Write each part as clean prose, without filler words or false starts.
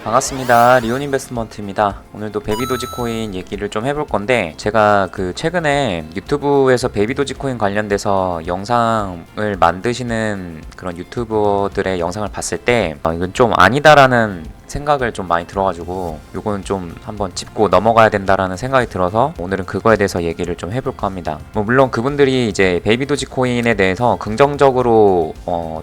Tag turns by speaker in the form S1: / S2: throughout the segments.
S1: 반갑습니다. 리온 인베스트먼트입니다. 오늘도 베이비 도지코인 얘기를 좀 해볼 건데, 제가 최근에 유튜브에서 베이비 도지코인 관련돼서 영상을 만드시는 그런 유튜버들의 영상을 봤을 때 이건 좀 아니다라는 생각을 좀 많이 들어가지고 요거는 좀 한번 짚고 넘어가야 된다라는 생각이 들어서 오늘은 그거에 대해서 얘기를 좀 해볼까 합니다. 물론 그분들이 이제 베이비 도지코인에 대해서 긍정적으로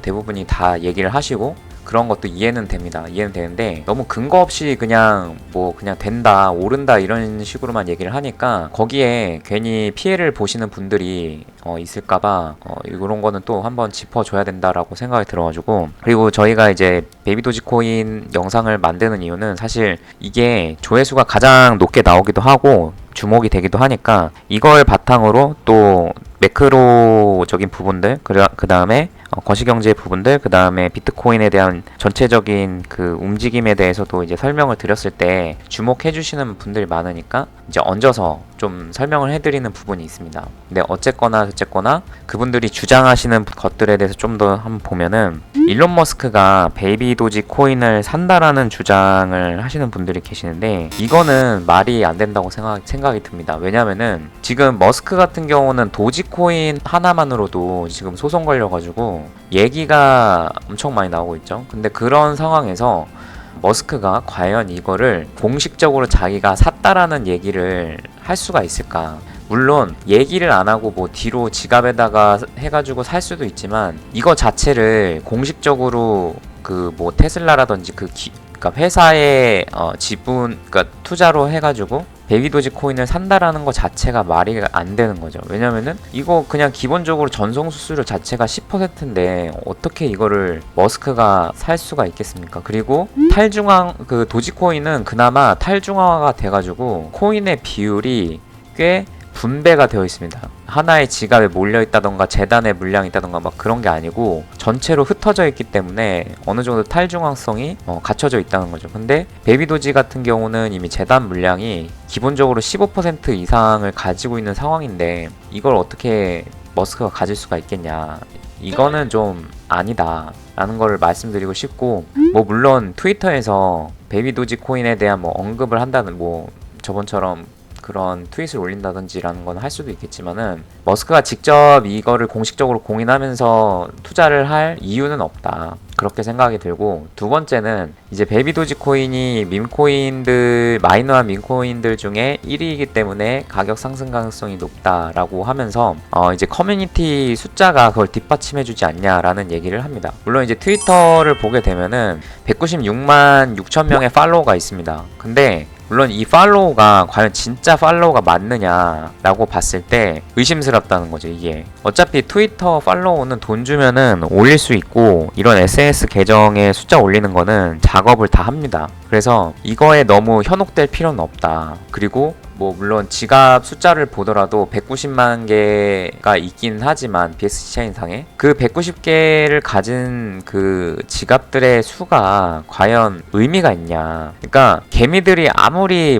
S1: 대부분이 다 얘기를 하시고 그런 것도 이해는 됩니다. 이해는 되는데 너무 근거 없이 그냥 그냥 된다, 오른다 이런 식으로만 얘기를 하니까 거기에 괜히 피해를 보시는 분들이 있을까봐 이런 거는 또 한번 짚어줘야 된다라고 생각이 들어가지고, 그리고 저희가 이제 베이비 도지코인 영상을 만드는 이유는 사실 이게 조회수가 가장 높게 나오기도 하고 주목이 되기도 하니까 이걸 바탕으로 또 매크로적인 부분들, 그 다음에 거시경제 부분들, 그 다음에 비트코인에 대한 전체적인 그 움직임에 대해서도 이제 설명을 드렸을 때 주목해 주시는 분들이 많으니까 이제 얹어서 좀 설명을 해드리는 부분이 있습니다. 근데 어쨌거나 그분들이 주장하시는 것들에 대해서 좀 더 한번 보면은, 일론 머스크가 베이비 도지 코인을 산다라는 주장을 하시는 분들이 계시는데 이거는 말이 안 된다고 생각이 듭니다. 왜냐면은 지금 머스크 같은 경우는 도지코인 하나만으로도 지금 소송 걸려가지고 얘기가 엄청 많이 나오고 있죠. 근데 그런 상황에서 머스크가 과연 이거를 공식적으로 자기가 샀다라는 얘기를 할 수가 있을까? 물론 얘기를 안 하고 뒤로 지갑에다가 해가지고 살 수도 있지만, 이거 자체를 공식적으로 테슬라라든지 그러니까 회사의 지분, 그러니까 투자로 해가지고 베이비 도지 코인을 산다라는 것 자체가 말이 안 되는 거죠. 왜냐면은 이거 그냥 기본적으로 전송 수수료 자체가 10%인데 어떻게 이거를 머스크가 살 수가 있겠습니까? 그리고 도지 코인은 그나마 탈중앙화가 돼가지고 코인의 비율이 꽤 분배가 되어 있습니다. 하나의 지갑에 몰려 있다던가 재단에 물량이 있다던가 그런 게 아니고 전체로 흩어져 있기 때문에 어느 정도 탈중앙성이 갖춰져 있다는 거죠. 근데 베이비 도지 같은 경우는 이미 재단 물량이 기본적으로 15% 이상을 가지고 있는 상황인데 이걸 어떻게 머스크가 가질 수가 있겠냐, 이거는 좀 아니다 라는 걸 말씀드리고 싶고, 물론 트위터에서 베이비 도지 코인에 대한 언급을 한다는 저번처럼 그런 트윗을 올린다든지라는 건 할 수도 있겠지만은, 머스크가 직접 이거를 공식적으로 공인하면서 투자를 할 이유는 없다, 그렇게 생각이 들고, 두 번째는 이제 베이비 도지 코인이 마이너한 밈코인들 중에 1위이기 때문에 가격 상승 가능성이 높다라고 하면서 이제 커뮤니티 숫자가 그걸 뒷받침해주지 않냐라는 얘기를 합니다. 물론 이제 트위터를 보게 되면은 196만 6천 명의 팔로워가 있습니다. 근데 물론 이 팔로우가 과연 진짜 팔로우가 맞느냐라고 봤을 때 의심스럽다는 거죠. 이게 어차피 트위터 팔로우는 돈 주면은 올릴 수 있고, 이런 SNS 계정에 숫자 올리는 거는 작업을 다 합니다. 그래서 이거에 너무 현혹될 필요는 없다. 그리고 물론 지갑 숫자를 보더라도 190만 개가 있긴 하지만 BSC 체인상에 그 190개를 가진 그 지갑들의 수가 과연 의미가 있냐. 그러니까 개미들이 아무리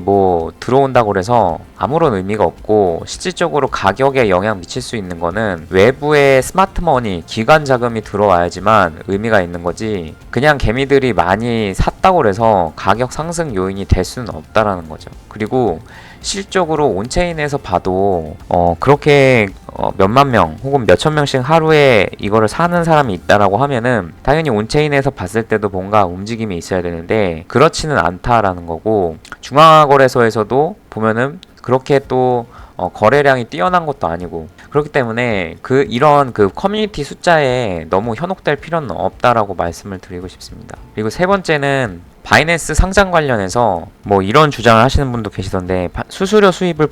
S1: 들어온다고 그래서 아무런 의미가 없고, 실질적으로 가격에 영향 미칠 수 있는 거는 외부의 스마트머니, 기관 자금이 들어와야지만 의미가 있는 거지, 그냥 개미들이 많이 샀다고 그래서 가격 상승 요인이 될 수는 없다라는 거죠. 그리고 실적으로 온체인에서 봐도 그렇게 몇만 명 혹은 몇천 명씩 하루에 이거를 사는 사람이 있다라고 하면은 당연히 온체인에서 봤을 때도 뭔가 움직임이 있어야 되는데 그렇지는 않다라는 거고, 중앙거래소에서도 보면은 그렇게 또 거래량이 뛰어난 것도 아니고, 그렇기 때문에 이런 커뮤니티 숫자에 너무 현혹될 필요는 없다라고 말씀을 드리고 싶습니다. 그리고 세 번째는 바이낸스 상장 관련해서 이런 주장을 하시는 분도 계시던데, 수수료 수입을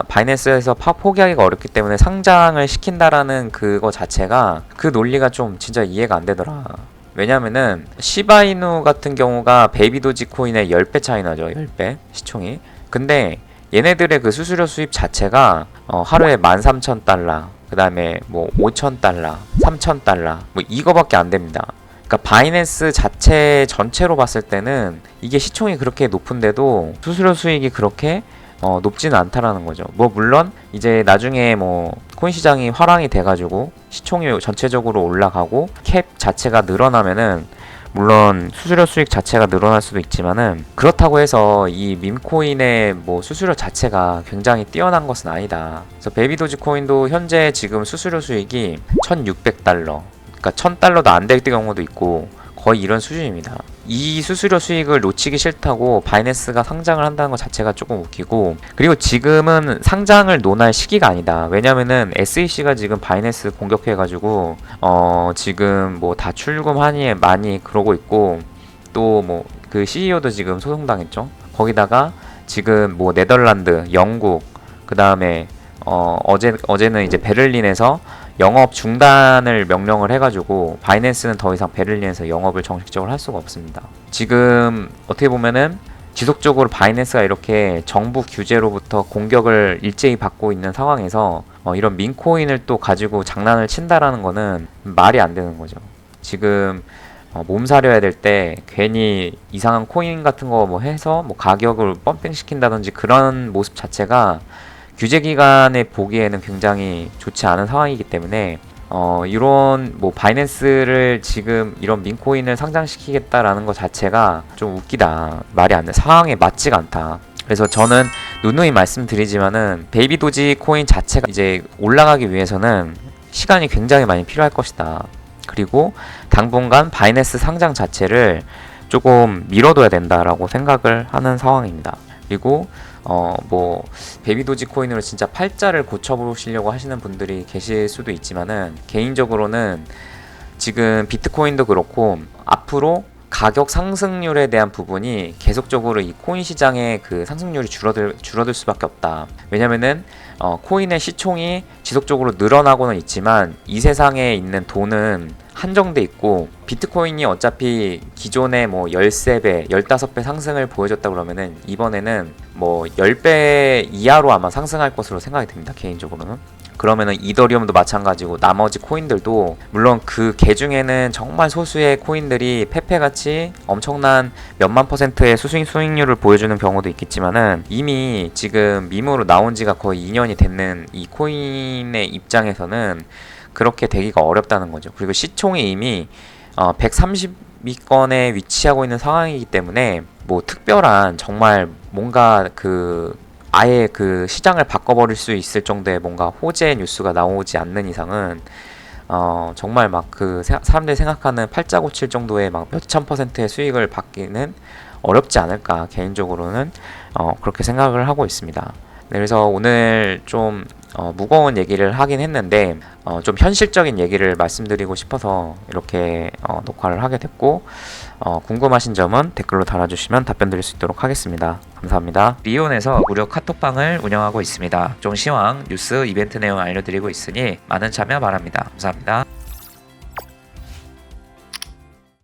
S1: 바이낸스에서 포기하기가 어렵기 때문에 상장을 시킨다라는 그거 자체가, 그 논리가 좀 진짜 이해가 안 되더라. 왜냐면은 시바이누 같은 경우가 베이비 도지 코인의 10배 차이 나죠. 10배 시총이. 근데 얘네들의 그 수수료 수입 자체가 하루에 13,000달러, 그 다음에 5,000달러, 3,000달러 이거밖에 안 됩니다. 그러니까 바이낸스 자체 전체로 봤을 때는 이게 시총이 그렇게 높은데도 수수료 수익이 그렇게 높지는 않다라는 거죠. 물론 이제 나중에 코인 시장이 화랑이 돼가지고 시총이 전체적으로 올라가고 캡 자체가 늘어나면은 물론 수수료 수익 자체가 늘어날 수도 있지만은 그렇다고 해서 이 밈코인의 뭐 수수료 자체가 굉장히 뛰어난 것은 아니다. 그래서 베이비 도지코인도 현재 지금 수수료 수익이 1,600달러, 그러니까 1,000달러도 안 될 경우도 있고 거의 이런 수준입니다. 이 수수료 수익을 놓치기 싫다고 바이낸스가 상장을 한다는 것 자체가 조금 웃기고, 그리고 지금은 상장을 논할 시기가 아니다. 왜냐면은 SEC가 지금 바이낸스 공격해가지고 지금 뭐 다 출금하니 많이 그러고 있고, 또 뭐 그 CEO도 지금 소송당했죠. 거기다가 지금 뭐 네덜란드, 영국, 그 다음에 어제는 이제 베를린에서 영업 중단을 명령을 해가지고 바이낸스는 더 이상 베를린에서 영업을 정식적으로 할 수가 없습니다. 지금 어떻게 보면은 지속적으로 바이낸스가 이렇게 정부 규제로부터 공격을 일제히 받고 있는 상황에서 이런 민코인을 또 가지고 장난을 친다라는 거는 말이 안 되는 거죠. 지금 몸사려야 될 때 괜히 이상한 코인 같은 거 뭐 해서 뭐 가격을 펌핑 시킨다든지 그런 모습 자체가 규제기관에 보기에는 굉장히 좋지 않은 상황이기 때문에 이런 뭐 바이낸스를 지금 이런 민코인을 상장시키겠다라는 것 자체가 좀 웃기다. 말이 안 돼. 상황에 맞지가 않다. 그래서 저는 누누이 말씀드리지만은 베이비 도지 코인 자체가 이제 올라가기 위해서는 시간이 굉장히 많이 필요할 것이다. 그리고 당분간 바이낸스 상장 자체를 조금 미뤄둬야 된다라고 생각을 하는 상황입니다. 그리고 뭐 베이비 도지 코인으로 진짜 팔자를 고쳐보시려고 하시는 분들이 계실 수도 있지만은 개인적으로는 지금 비트코인도 그렇고 앞으로 가격 상승률에 대한 부분이 계속적으로 이 코인 시장의 그 상승률이 줄어들 수밖에 없다. 왜냐면은 코인의 시총이 지속적으로 늘어나고는 있지만 이 세상에 있는 돈은 한정돼 있고, 비트코인이 어차피 기존에 뭐 13배, 15배 상승을 보여줬다 그러면은 이번에는 뭐 10배 이하로 아마 상승할 것으로 생각이 듭니다. 개인적으로는. 그러면은 이더리움도 마찬가지고 나머지 코인들도 물론 그 개 중에는 정말 소수의 코인들이 페페같이 엄청난 몇만 %의 수익률을 보여주는 경우도 있겠지만은 이미 지금 밈으로 나온 지가 거의 2년이 됐는 이 코인의 입장에서는 그렇게 되기가 어렵다는 거죠. 그리고 시총이 이미 130위권에 위치하고 있는 상황이기 때문에 뭐 특별한 정말 뭔가 그 아예 그 시장을 바꿔버릴 수 있을 정도의 뭔가 호재 뉴스가 나오지 않는 이상은 정말 막 그 사람들이 생각하는 팔자 고칠 정도의 막 몇천 %의 수익을 받기는 어렵지 않을까, 개인적으로는 그렇게 생각을 하고 있습니다. 네, 그래서 오늘 좀 무거운 얘기를 하긴 했는데 좀 현실적인 얘기를 말씀드리고 싶어서 이렇게 녹화를 하게 됐고, 궁금하신 점은 댓글로 달아주시면 답변 드릴 수 있도록 하겠습니다. 감사합니다. 리온에서 무료 카톡방을 운영하고 있습니다. 종 시황, 뉴스, 이벤트 내용 알려드리고 있으니 많은 참여 바랍니다. 감사합니다.